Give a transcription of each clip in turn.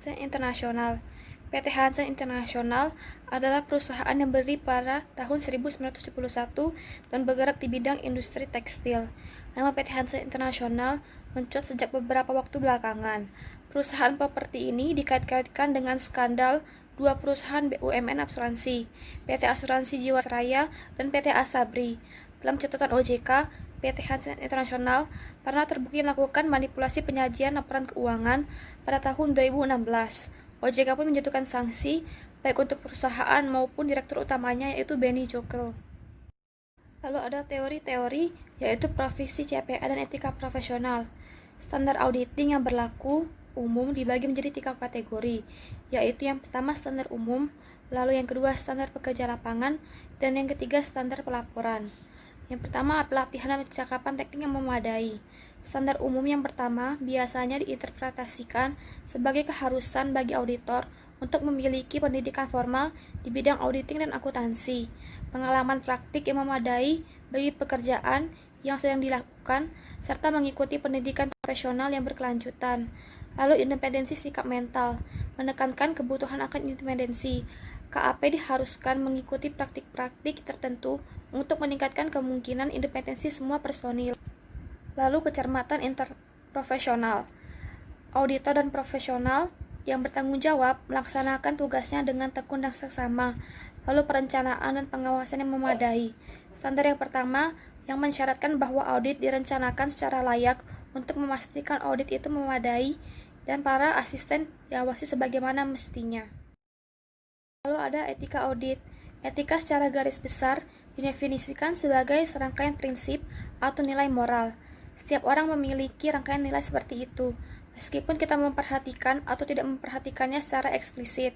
Hansen International. PT Hansen International adalah perusahaan yang berdiri pada tahun 1971 dan bergerak di bidang industri tekstil. Nama PT Hansen International mencuat sejak beberapa waktu belakangan. Perusahaan properti ini dikait-kaitkan dengan skandal dua perusahaan BUMN asuransi, PT Asuransi Jiwasraya dan PT Asabri. Dalam catatan OJK, PT Hansen International pernah terbukti melakukan manipulasi penyajian laporan keuangan pada tahun 2016. OJK pun menjatuhkan sanksi baik untuk perusahaan maupun direktur utamanya, yaitu Benny Jokro. Lalu ada teori-teori, yaitu profesi CPA dan etika profesional. Standar auditing yang berlaku umum dibagi menjadi 3 kategori, yaitu yang pertama standar umum, lalu yang kedua standar pekerja lapangan, dan yang ketiga standar pelaporan. Yang pertama, pelatihan dan percakapan teknik yang memadai. Standar umum yang pertama biasanya diinterpretasikan sebagai keharusan bagi auditor untuk memiliki pendidikan formal di bidang auditing dan akuntansi, pengalaman praktik yang memadai bagi pekerjaan yang sedang dilakukan, serta mengikuti pendidikan profesional yang berkelanjutan. Lalu independensi sikap mental, menekankan kebutuhan akan independensi. KAP diharuskan mengikuti praktik-praktik tertentu untuk meningkatkan kemungkinan independensi semua personil. Lalu kecermatan interprofesional, auditor dan profesional yang bertanggung jawab melaksanakan tugasnya dengan tekun dan seksama. Lalu perencanaan dan pengawasan yang memadai. Standar yang pertama yang mensyaratkan bahwa audit direncanakan secara layak untuk memastikan audit itu memadai dan para asisten diawasi sebagaimana mestinya. Lalu ada etika audit. Etika secara garis besar didefinisikan sebagai serangkaian prinsip atau nilai moral. Setiap orang memiliki rangkaian nilai seperti itu, meskipun kita memperhatikan atau tidak memperhatikannya secara eksplisit.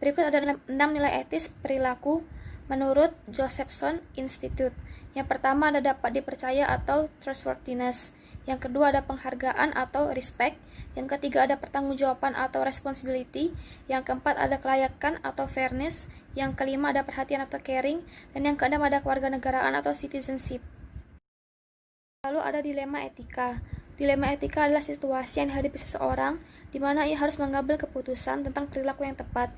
Berikut ada 6 nilai etis perilaku menurut Josephson Institute. Yang pertama ada dapat dipercaya atau trustworthiness. Yang kedua ada penghargaan atau respect. Yang ketiga ada pertanggungjawaban atau responsibility. Yang keempat ada kelayakan atau fairness. Yang kelima ada perhatian atau caring. Dan yang keenam ada kewarganegaraan atau citizenship. Lalu ada dilema etika. Dilema etika adalah situasi yang dihadapi seseorang di mana ia harus mengambil keputusan tentang perilaku yang tepat.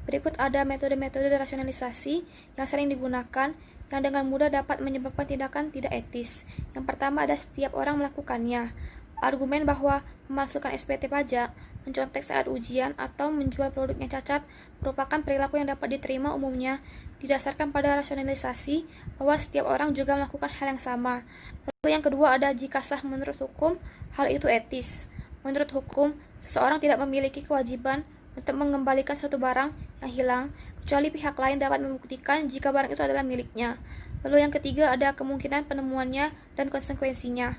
Berikut ada metode-metode rasionalisasi yang sering digunakan yang dengan mudah dapat menyebabkan tindakan tidak etis. Yang pertama ada setiap orang melakukannya. Argumen bahwa memasukkan SPT pajak, mencontek saat ujian, atau menjual produk yang cacat merupakan perilaku yang dapat diterima umumnya didasarkan pada rasionalisasi bahwa setiap orang juga melakukan hal yang sama. Lalu yang kedua ada jika sah menurut hukum, hal itu etis. Menurut hukum, seseorang tidak memiliki kewajiban untuk mengembalikan suatu barang yang hilang, kecuali pihak lain dapat membuktikan jika barang itu adalah miliknya. Lalu yang ketiga ada kemungkinan penemuannya dan konsekuensinya.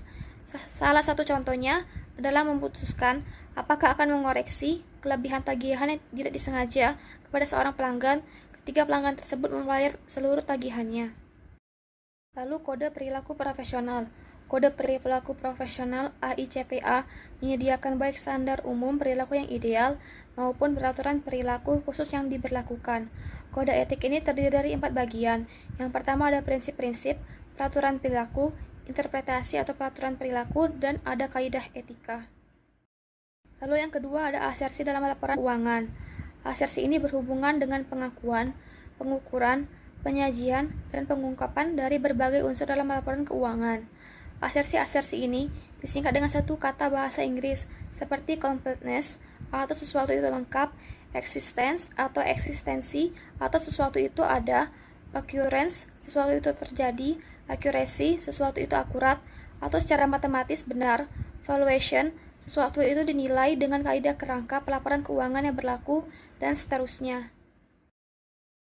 Salah satu contohnya adalah memutuskan apakah akan mengoreksi kelebihan tagihan yang tidak disengaja kepada seorang pelanggan ketika pelanggan tersebut membayar seluruh tagihannya. Lalu kode perilaku profesional. Kode perilaku profesional AICPA menyediakan baik standar umum perilaku yang ideal maupun peraturan perilaku khusus yang diberlakukan. Kode etik ini terdiri dari 4 bagian. Yang pertama ada prinsip-prinsip, peraturan perilaku, interpretasi atau peraturan perilaku, dan ada kaidah etika. Lalu yang kedua ada asersi dalam laporan keuangan. Asersi ini berhubungan dengan pengakuan, pengukuran, penyajian, dan pengungkapan dari berbagai unsur dalam laporan keuangan. Asersi-asersi ini disingkat dengan satu kata bahasa Inggris seperti completeness atau sesuatu itu lengkap, existence atau eksistensi atau sesuatu itu ada, occurrence sesuatu itu terjadi, accuracy sesuatu itu akurat atau secara matematis benar, valuation sesuatu itu dinilai dengan kaidah kerangka pelaporan keuangan yang berlaku, dan seterusnya.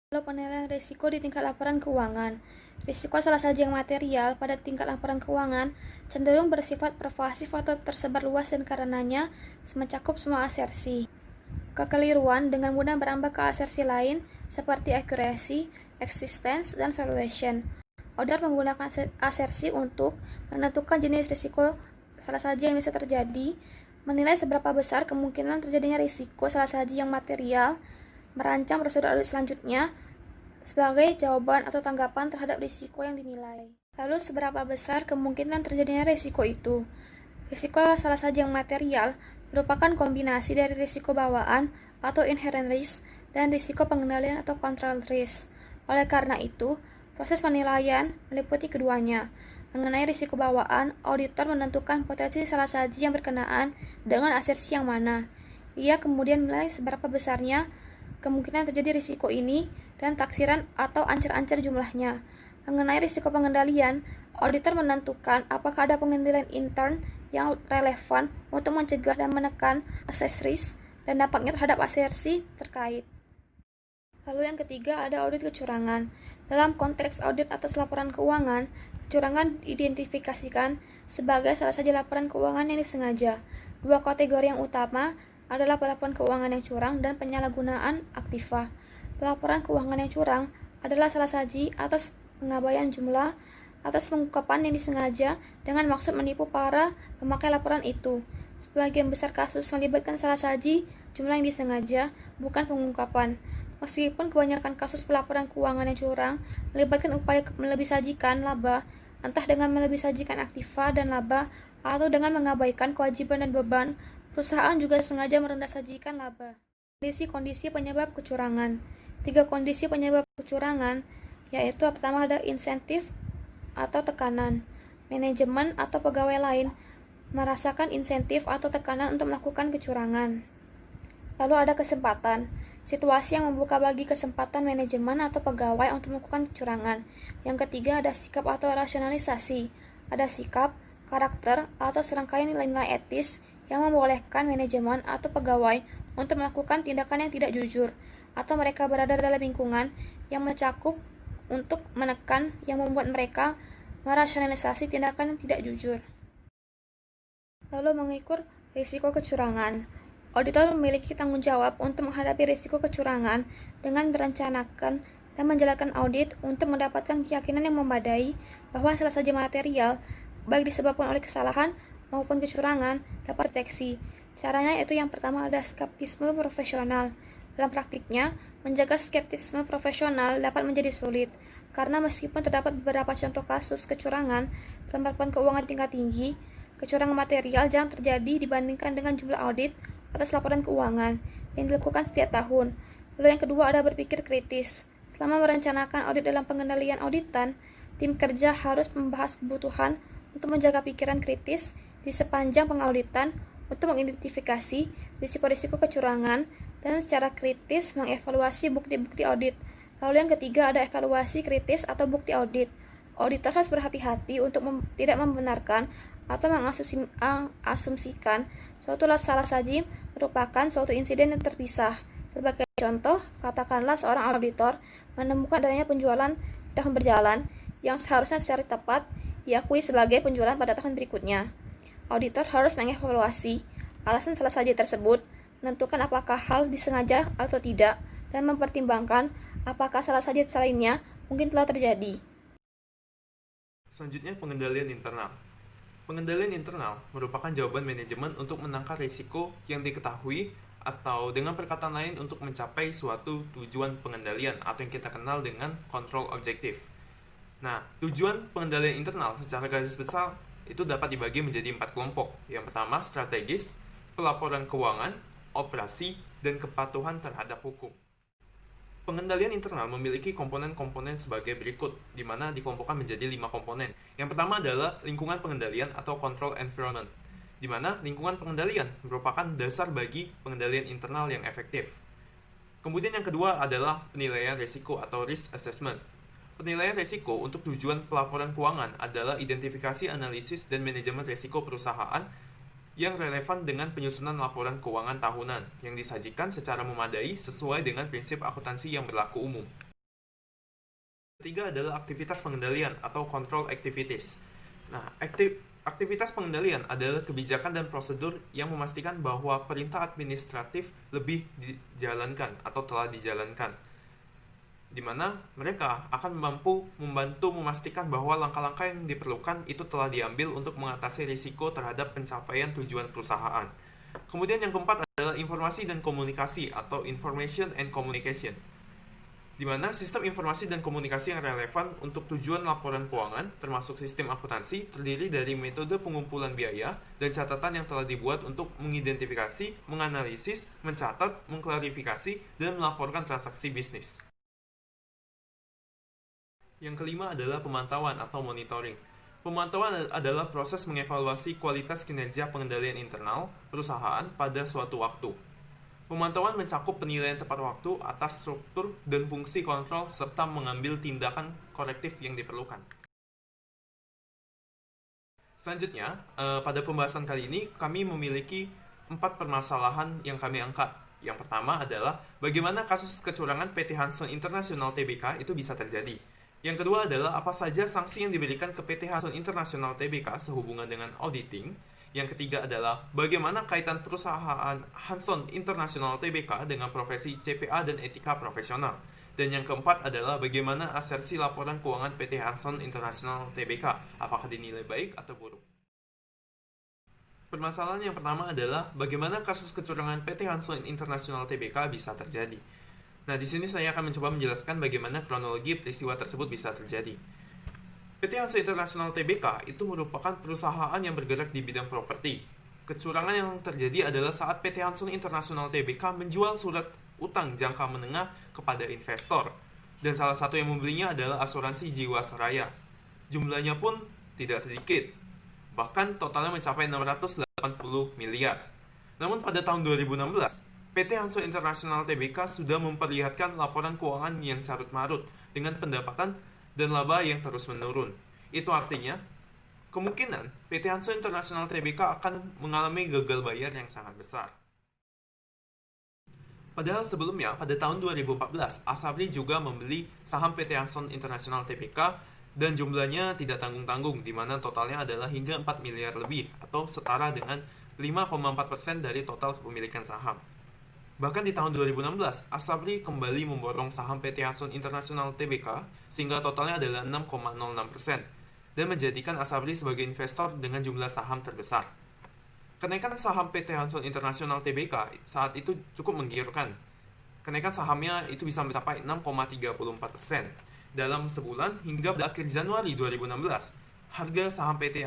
Lalu penilaian risiko di tingkat laporan keuangan. Risiko salah saja yang material pada tingkat laporan keuangan cenderung bersifat pervasif atau tersebar luas dan karenanya mencakup semua asersi. Kekeliruan dengan mudah berambah ke asersi lain seperti accuracy, existence, dan valuation. Auditor menggunakan asersi untuk menentukan jenis risiko salah saja yang bisa terjadi, menilai seberapa besar kemungkinan terjadinya risiko salah saja yang material, merancang prosedur audit selanjutnya sebagai jawaban atau tanggapan terhadap risiko yang dinilai. Lalu seberapa besar kemungkinan terjadinya risiko itu? Risiko salah saja yang material merupakan kombinasi dari risiko bawaan atau inherent risk dan risiko pengendalian atau control risk. Oleh karena itu, proses penilaian meliputi keduanya. Mengenai risiko bawaan, auditor menentukan potensi salah saji yang berkenaan dengan asersi yang mana. Ia kemudian menilai seberapa besarnya kemungkinan terjadi risiko ini dan taksiran atau ancar-ancar jumlahnya. Mengenai risiko pengendalian, auditor menentukan apakah ada pengendalian intern yang relevan untuk mencegah dan menekan assess risk dan dampaknya terhadap asersi terkait. Lalu yang ketiga ada audit kecurangan. Dalam konteks audit atas laporan keuangan, kecurangan diidentifikasikan sebagai salah satu laporan keuangan yang disengaja. Dua kategori yang utama adalah pelaporan keuangan yang curang dan penyalahgunaan aktiva. Pelaporan keuangan yang curang adalah salah saji atas pengabaian jumlah atas pengungkapan yang disengaja dengan maksud menipu para pemakai laporan itu. Sebagian besar kasus melibatkan salah saji jumlah yang disengaja, bukan pengungkapan. Meskipun kebanyakan kasus pelaporan keuangan yang curang melibatkan upaya melebih-sajikan laba, entah dengan melebih-sajikan aktiva dan laba atau dengan mengabaikan kewajiban dan beban, perusahaan juga sengaja merendah-sajikan laba. Kondisi-kondisi penyebab kecurangan. 3 kondisi penyebab kecurangan, yaitu pertama ada insentif atau tekanan. Manajemen atau pegawai lain merasakan insentif atau tekanan untuk melakukan kecurangan. Lalu ada kesempatan. Situasi yang membuka bagi kesempatan manajemen atau pegawai untuk melakukan kecurangan. Yang ketiga ada sikap atau rasionalisasi. Ada sikap, karakter, atau serangkaian nilai-nilai etis yang membolehkan manajemen atau pegawai untuk melakukan tindakan yang tidak jujur, atau mereka berada dalam lingkungan yang mencakup untuk menekan yang membuat mereka merasionalisasi tindakan yang tidak jujur. Lalu mengukur risiko kecurangan. Auditor memiliki tanggung jawab untuk menghadapi risiko kecurangan dengan merencanakan dan menjalankan audit untuk mendapatkan keyakinan yang memadai bahwa salah saja material, baik disebabkan oleh kesalahan maupun kecurangan, dapat deteksi. Caranya itu yang pertama ada skeptisme profesional. Dalam praktiknya, menjaga skeptisme profesional dapat menjadi sulit, karena meskipun terdapat beberapa contoh kasus kecurangan dalam laporan keuangan tingkat tinggi, kecurangan material jarang terjadi dibandingkan dengan jumlah audit atas laporan keuangan yang dilakukan setiap tahun. Lalu yang kedua ada berpikir kritis. Selama merencanakan audit dalam pengendalian auditan, tim kerja harus membahas kebutuhan untuk menjaga pikiran kritis di sepanjang pengauditan untuk mengidentifikasi risiko-risiko kecurangan dan secara kritis mengevaluasi bukti-bukti audit. Lalu yang ketiga ada evaluasi kritis atau bukti audit. Auditor harus berhati-hati untuk tidak membenarkan atau mengasumsikan suatu salah saji merupakan suatu insiden yang terpisah. Sebagai contoh, katakanlah seorang auditor menemukan adanya penjualan di tahun berjalan yang seharusnya secara tepat diakui sebagai penjualan pada tahun berikutnya. Auditor harus mengevaluasi alasan salah saji tersebut, menentukan apakah hal disengaja atau tidak, dan mempertimbangkan apakah salah saji selainnya mungkin telah terjadi. Selanjutnya, pengendalian internal. Pengendalian internal merupakan jawaban manajemen untuk menangkal risiko yang diketahui atau dengan perkataan lain untuk mencapai suatu tujuan pengendalian atau yang kita kenal dengan control objective. Nah, tujuan pengendalian internal secara garis besar itu dapat dibagi menjadi 4 kelompok. Yang pertama, strategis, pelaporan keuangan, operasi, dan kepatuhan terhadap hukum. Pengendalian internal memiliki komponen-komponen sebagai berikut, di mana dikelompokkan menjadi 5 komponen. Yang pertama adalah lingkungan pengendalian atau control environment, di mana lingkungan pengendalian merupakan dasar bagi pengendalian internal yang efektif. Kemudian yang kedua adalah penilaian risiko atau risk assessment. Penilaian risiko untuk tujuan pelaporan keuangan adalah identifikasi, analisis, dan manajemen risiko perusahaan yang relevan dengan penyusunan laporan keuangan tahunan yang disajikan secara memadai sesuai dengan prinsip akuntansi yang berlaku umum. Ketiga adalah aktivitas pengendalian atau control activities. Nah, aktivitas pengendalian adalah kebijakan dan prosedur yang memastikan bahwa perintah administratif lebih dijalankan atau telah dijalankan, di mana mereka akan membantu memastikan bahwa langkah-langkah yang diperlukan itu telah diambil untuk mengatasi risiko terhadap pencapaian tujuan perusahaan. Kemudian yang keempat adalah informasi dan komunikasi atau information and communication. di mana sistem informasi dan komunikasi yang relevan untuk tujuan laporan keuangan, termasuk sistem akuntansi, terdiri dari metode pengumpulan biaya dan catatan yang telah dibuat untuk mengidentifikasi, menganalisis, mencatat, mengklarifikasi, dan melaporkan transaksi bisnis. Yang kelima adalah pemantauan atau monitoring. Pemantauan adalah proses mengevaluasi kualitas kinerja pengendalian internal perusahaan pada suatu waktu. Pemantauan mencakup penilaian tepat waktu atas struktur dan fungsi kontrol serta mengambil tindakan korektif yang diperlukan. Selanjutnya, pada pembahasan kali ini kami memiliki 4 permasalahan yang kami angkat. Yang pertama adalah bagaimana kasus kecurangan PT Hanson International Tbk itu bisa terjadi. Yang kedua adalah apa saja sanksi yang diberikan ke PT Hanson International Tbk sehubungan dengan auditing. Yang ketiga adalah bagaimana kaitan perusahaan Hanson International Tbk dengan profesi CPA dan etika profesional. Dan yang keempat adalah bagaimana asersi laporan keuangan PT Hanson International Tbk, apakah dinilai baik atau buruk. Permasalahan yang pertama adalah bagaimana kasus kecurangan PT Hanson International Tbk bisa terjadi. Nah, di sini saya akan mencoba menjelaskan bagaimana kronologi peristiwa tersebut bisa terjadi. PT Hanson International Tbk itu merupakan perusahaan yang bergerak di bidang properti. Kecurangan yang terjadi adalah saat PT Hanson International Tbk menjual surat utang jangka menengah kepada investor. Dan salah satu yang membelinya adalah asuransi Jiwasraya. Jumlahnya pun tidak sedikit. Bahkan totalnya mencapai 680 miliar. Namun pada tahun 2016, PT Hanson International Tbk sudah memperlihatkan laporan keuangan yang carut-marut dengan pendapatan dan laba yang terus menurun. Itu artinya, kemungkinan PT Hanson International Tbk akan mengalami gagal bayar yang sangat besar. Padahal sebelumnya, pada tahun 2014, Asabri juga membeli saham PT Hanson International Tbk dan jumlahnya tidak tanggung-tanggung, di mana totalnya adalah hingga 4 miliar lebih, atau setara dengan 5,4% dari total kepemilikan saham. Bahkan di tahun 2016, Asabri kembali memborong saham PT Hanson International Tbk sehingga totalnya adalah 6,06% dan menjadikan Asabri sebagai investor dengan jumlah saham terbesar. Kenaikan saham PT Hanson International Tbk saat itu cukup menggiurkan. Kenaikan sahamnya itu bisa mencapai 6,34% dalam sebulan hingga pada akhir Januari 2016. Harga saham PT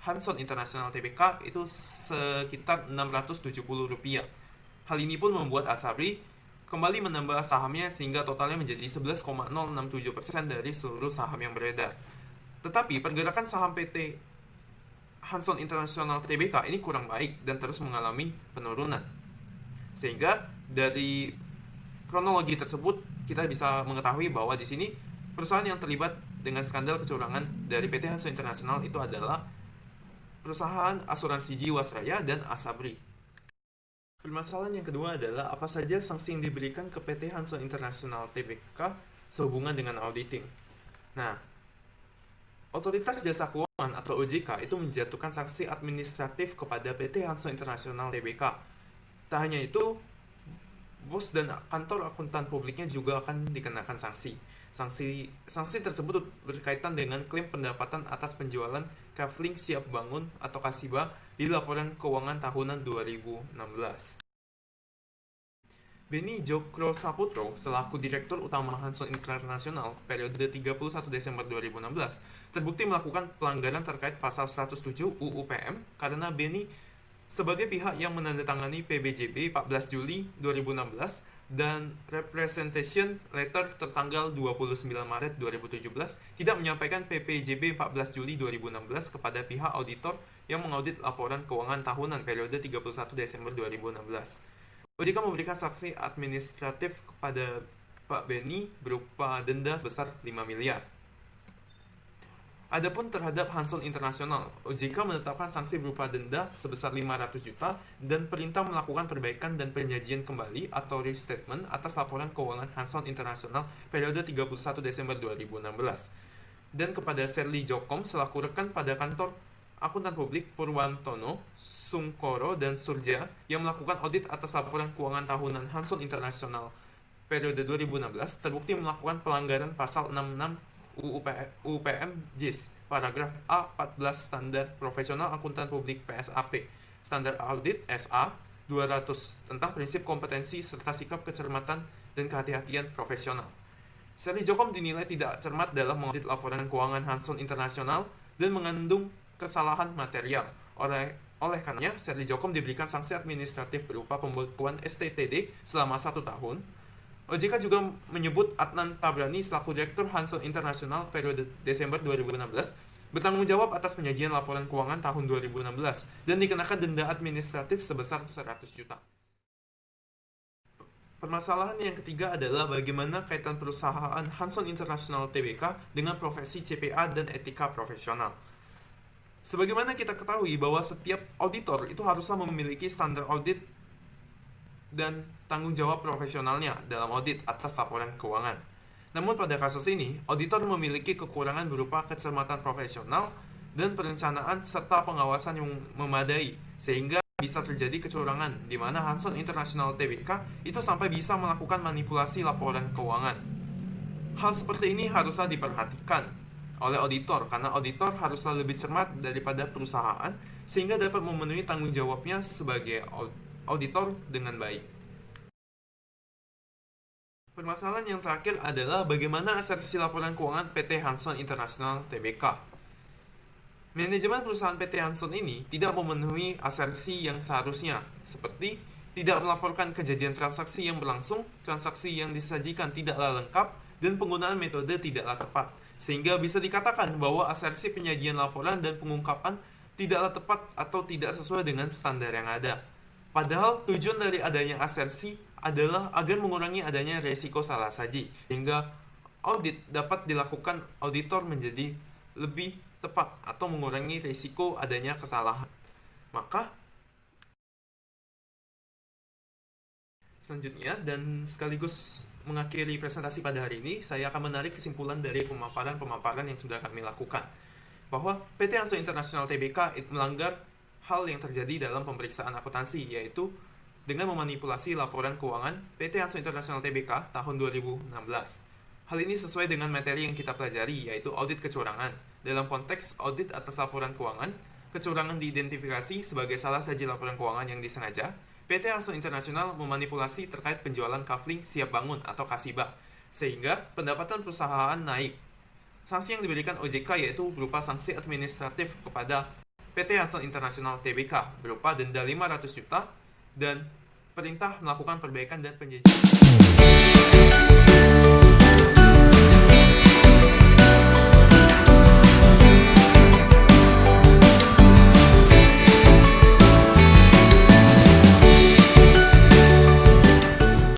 Hanson International Tbk itu sekitar Rp670. Hal ini pun membuat Asabri kembali menambah sahamnya sehingga totalnya menjadi 11,067% dari seluruh saham yang beredar. Tetapi pergerakan saham PT Hanson International Tbk ini kurang baik dan terus mengalami penurunan. Sehingga dari kronologi tersebut kita bisa mengetahui bahwa di sini perusahaan yang terlibat dengan skandal kecurangan dari PT Hanson International itu adalah perusahaan asuransi Jiwasraya dan Asabri. Permasalahan yang kedua adalah apa saja sanksi yang diberikan ke PT Hanson International Tbk sehubungan dengan auditing. Nah, Otoritas Jasa Keuangan atau OJK itu menjatuhkan sanksi administratif kepada PT Hanson International Tbk. Tak hanya itu, bos dan kantor akuntan publiknya juga akan dikenakan sanksi. Sanksi tersebut berkaitan dengan klaim pendapatan atas penjualan Kavling Siap Bangun atau Kasiba di laporan keuangan tahunan 2016. Beni Jokro Saputro, selaku Direktur Utama Hanson International periode 31 Desember 2016, terbukti melakukan pelanggaran terkait pasal 107 UU PM karena Beni sebagai pihak yang menandatangani PBJB 14 Juli 2016 dan Representation Letter tertanggal 29 Maret 2017 tidak menyampaikan PPJB 14 Juli 2016 kepada pihak auditor yang mengaudit laporan keuangan tahunan periode 31 Desember 2016. OJK memberikan sanksi administratif kepada Pak Beni berupa denda sebesar 5 miliar. Adapun terhadap Hanson International, OJK menetapkan sanksi berupa denda sebesar 500 juta dan perintah melakukan perbaikan dan penyajian kembali atau restatement atas laporan keuangan Hanson International periode 31 Desember 2016. Dan kepada Serli Jokom selaku rekan pada kantor akuntan publik Purwantono, Sungkoro, dan Surja yang melakukan audit atas laporan keuangan tahunan Hanson International periode 2016 terbukti melakukan pelanggaran pasal 66 UU PM JIS paragraf A14 Standar Profesional Akuntan Publik PSAP Standar Audit SA 200 tentang prinsip kompetensi serta sikap kecermatan dan kehati-hatian profesional. Serli Jokom dinilai tidak cermat dalam mengaudit laporan keuangan Hanson Internasional dan mengandung kesalahan material. Oleh karenanya, Serli Jokom diberikan sanksi administratif berupa pembekuan STTD selama 1 tahun. OJK juga menyebut Adnan Tabrani selaku Direktur Hanson Internasional periode Desember 2016 bertanggung jawab atas penyajian laporan keuangan tahun 2016 dan dikenakan denda administratif sebesar 100 juta. Permasalahan yang ketiga adalah bagaimana kaitan perusahaan Hanson International Tbk dengan profesi CPA dan etika profesional. Sebagaimana kita ketahui bahwa setiap auditor itu haruslah memiliki standar audit dan tanggung jawab profesionalnya dalam audit atas laporan keuangan. Namun pada kasus ini, auditor memiliki kekurangan berupa kecermatan profesional dan perencanaan serta pengawasan yang memadai, sehingga bisa terjadi kecurangan di mana Hanson International Tbk itu sampai bisa melakukan manipulasi laporan keuangan. Hal seperti ini haruslah diperhatikan oleh auditor karena auditor haruslah lebih cermat daripada perusahaan sehingga dapat memenuhi tanggung jawabnya sebagai auditor dengan baik. Permasalahan yang terakhir adalah bagaimana asersi laporan keuangan PT Hanson International Tbk. Manajemen perusahaan PT Hanson ini tidak memenuhi asersi yang seharusnya, seperti tidak melaporkan kejadian transaksi yang berlangsung, transaksi yang disajikan tidaklah lengkap, dan penggunaan metode tidaklah tepat, sehingga bisa dikatakan bahwa asersi penyajian laporan dan pengungkapan tidaklah tepat atau tidak sesuai dengan standar yang ada. Padahal tujuan dari adanya asersi adalah agar mengurangi adanya resiko salah saji, sehingga audit dapat dilakukan auditor menjadi lebih tepat atau mengurangi risiko adanya kesalahan. Maka selanjutnya dan sekaligus mengakhiri presentasi pada hari ini, saya akan menarik kesimpulan dari pemaparan-pemaparan yang sudah kami lakukan bahwa PT Hanson International Tbk melanggar hal yang terjadi dalam pemeriksaan akuntansi, yaitu dengan memanipulasi laporan keuangan PT Hanson International Tbk tahun 2016. Hal ini sesuai dengan materi yang kita pelajari, yaitu audit kecurangan. Dalam konteks audit atas laporan keuangan, kecurangan diidentifikasi sebagai salah saji laporan keuangan yang disengaja. PT Hanson International memanipulasi terkait penjualan kafling siap bangun atau Kasiba, sehingga pendapatan perusahaan naik. Sanksi yang diberikan OJK yaitu berupa sanksi administratif kepada PT Hanson International Tbk berupa denda 500 juta dan perintah melakukan perbaikan dan penjajian.